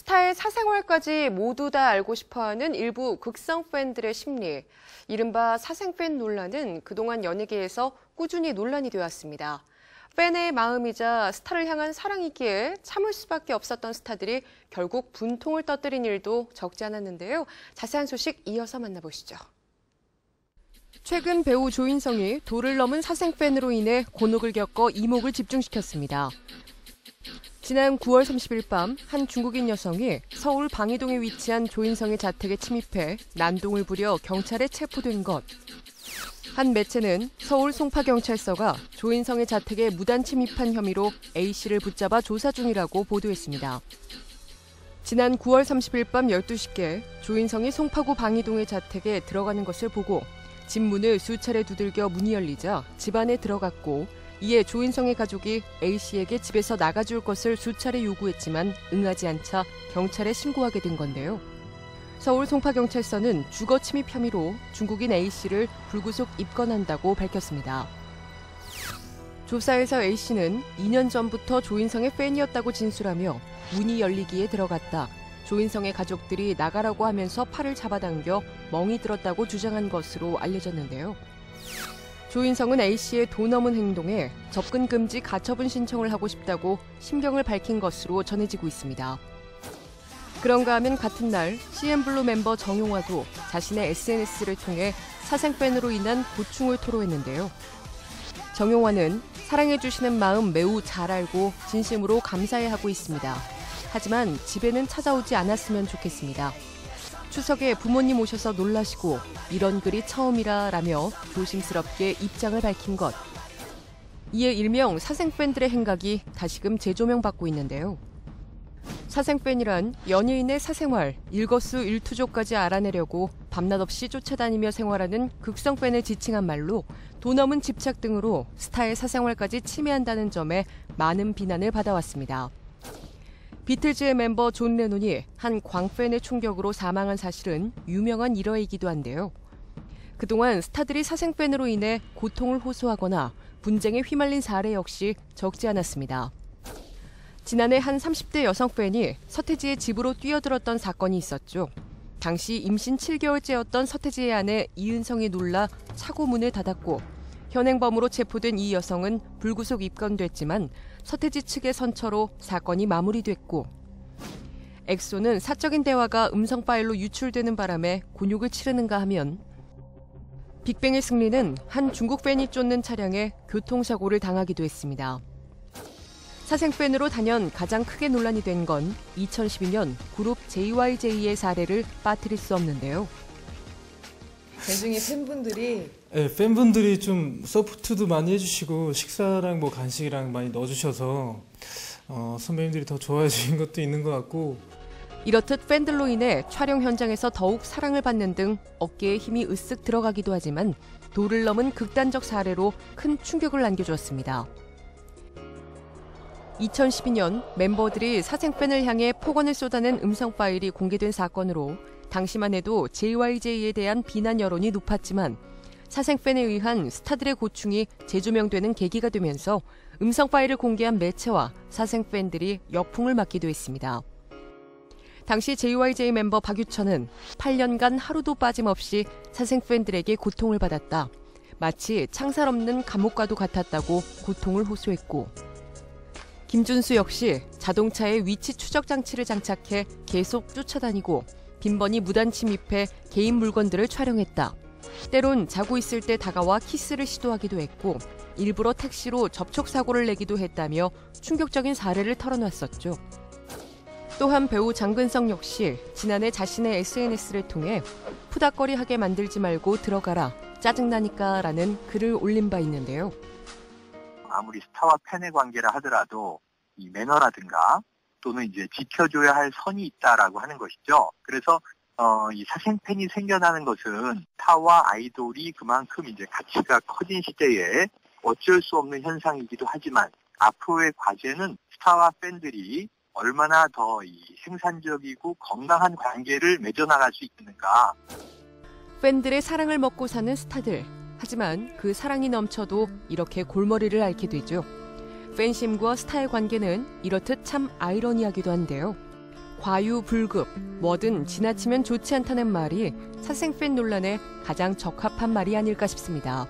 스타의 사생활까지 모두 다 알고 싶어하는 일부 극성 팬들의 심리. 이른바 사생팬 논란은 그동안 연예계에서 꾸준히 논란이 되었습니다. 팬의 마음이자 스타를 향한 사랑이기에 참을 수밖에 없었던 스타들이 결국 분통을 터뜨린 일도 적지 않았는데요. 자세한 소식 이어서 만나보시죠. 최근 배우 조인성이 도를 넘은 사생팬으로 인해 곤혹을 겪어 이목을 집중시켰습니다. 지난 9월 30일 밤 한 중국인 여성이 서울 방이동에 위치한 조인성의 자택에 침입해 난동을 부려 경찰에 체포된 것. 한 매체는 서울 송파경찰서가 조인성의 자택에 무단 침입한 혐의로 A씨를 붙잡아 조사 중이라고 보도했습니다. 지난 9월 30일 밤 12시께 조인성이 송파구 방이동의 자택에 들어가는 것을 보고 집 문을 수차례 두들겨 문이 열리자 집 안에 들어갔고 이에 조인성의 가족이 A씨에게 집에서 나가줄 것을 수차례 요구했지만 응하지 않자 경찰에 신고하게 된 건데요. 서울 송파경찰서는 주거 침입 혐의로 중국인 A씨를 불구속 입건한다고 밝혔습니다. 조사에서 A씨는 2년 전부터 조인성의 팬이었다고 진술하며 문이 열리기에 들어갔다. 조인성의 가족들이 나가라고 하면서 팔을 잡아당겨 멍이 들었다고 주장한 것으로 알려졌는데요. 조인성은 A씨의 도 넘은 행동에 접근 금지 가처분 신청을 하고 싶다고 심경을 밝힌 것으로 전해지고 있습니다. 그런가 하면 같은 날 CN블루 멤버 정용화도 자신의 SNS를 통해 사생팬으로 인한 고충을 토로했는데요. 정용화는 사랑해주시는 마음 매우 잘 알고 진심으로 감사해하고 있습니다. 하지만 집에는 찾아오지 않았으면 좋겠습니다. 추석에 부모님 오셔서 놀라시고 이런 글이 처음이라라며 조심스럽게 입장을 밝힌 것. 이에 일명 사생팬들의 행각이 다시금 재조명받고 있는데요. 사생팬이란 연예인의 사생활, 일거수일투족까지 알아내려고 밤낮 없이 쫓아다니며 생활하는 극성팬을 지칭한 말로 도 넘은 집착 등으로 스타의 사생활까지 침해한다는 점에 많은 비난을 받아왔습니다. 비틀즈의 멤버 존 레논이 한 광팬의 충격으로 사망한 사실은 유명한 일화이기도 한데요. 그동안 스타들이 사생팬으로 인해 고통을 호소하거나 분쟁에 휘말린 사례 역시 적지 않았습니다. 지난해 한 30대 여성 팬이 서태지의 집으로 뛰어들었던 사건이 있었죠. 당시 임신 7개월째였던 서태지의 아내 이은성이 놀라 차고 문을 닫았고 현행범으로 체포된 이 여성은 불구속 입건됐지만 서태지 측의 선처로 사건이 마무리됐고 엑소는 사적인 대화가 음성 파일로 유출되는 바람에 곤욕을 치르는가 하면 빅뱅의 승리는 한 중국 팬이 쫓는 차량에 교통사고를 당하기도 했습니다. 사생팬으로 단연 가장 크게 논란이 된 건 2012년 그룹 JYJ의 사례를 빠뜨릴 수 없는데요. 대중의 팬분들이 네, 팬분들이 좀 서포트도 많이 해주시고 식사랑 뭐 간식이랑 많이 넣어주셔서 선배님들이 더 좋아해 주신 것도 있는 것 같고 이렇듯 팬들로 인해 촬영 현장에서 더욱 사랑을 받는 등 어깨에 힘이 으쓱 들어가기도 하지만 도를 넘은 극단적 사례로 큰 충격을 안겨주었습니다. 2012년 멤버들이 사생팬을 향해 폭언을 쏟아낸 음성 파일이 공개된 사건으로 당시만 해도 JYJ에 대한 비난 여론이 높았지만 사생팬에 의한 스타들의 고충이 재조명되는 계기가 되면서 음성 파일을 공개한 매체와 사생팬들이 역풍을 맞기도 했습니다. 당시 JYJ 멤버 박유천은 8년간 하루도 빠짐없이 사생팬들에게 고통을 받았다. 마치 창살 없는 감옥과도 같았다고 고통을 호소했고 김준수 역시 자동차에 위치 추적 장치를 장착해 계속 쫓아다니고 빈번히 무단 침입해 개인 물건들을 촬영했다. 때론 자고 있을 때 다가와 키스를 시도하기도 했고 일부러 택시로 접촉사고를 내기도 했다며 충격적인 사례를 털어놨었죠. 또한 배우 장근석 역시 지난해 자신의 SNS를 통해 푸닥거리하게 만들지 말고 들어가라, 짜증나니까 라는 글을 올린 바 있는데요. 아무리 스타와 팬의 관계라 하더라도 이 매너라든가 또는 이제 지켜줘야 할 선이 있다라고 하는 것이죠. 그래서 이 사생팬이 생겨나는 것은 스타와 아이돌이 그만큼 이제 가치가 커진 시대에 어쩔 수 없는 현상이기도 하지만 앞으로의 과제는 스타와 팬들이 얼마나 더 이 생산적이고 건강한 관계를 맺어나갈 수 있는가. 팬들의 사랑을 먹고 사는 스타들. 하지만 그 사랑이 넘쳐도 이렇게 골머리를 앓게 되죠. 팬심과 스타의 관계는 이렇듯 참 아이러니하기도 한데요. 과유불급, 뭐든 지나치면 좋지 않다는 말이 사생팬 논란에 가장 적합한 말이 아닐까 싶습니다.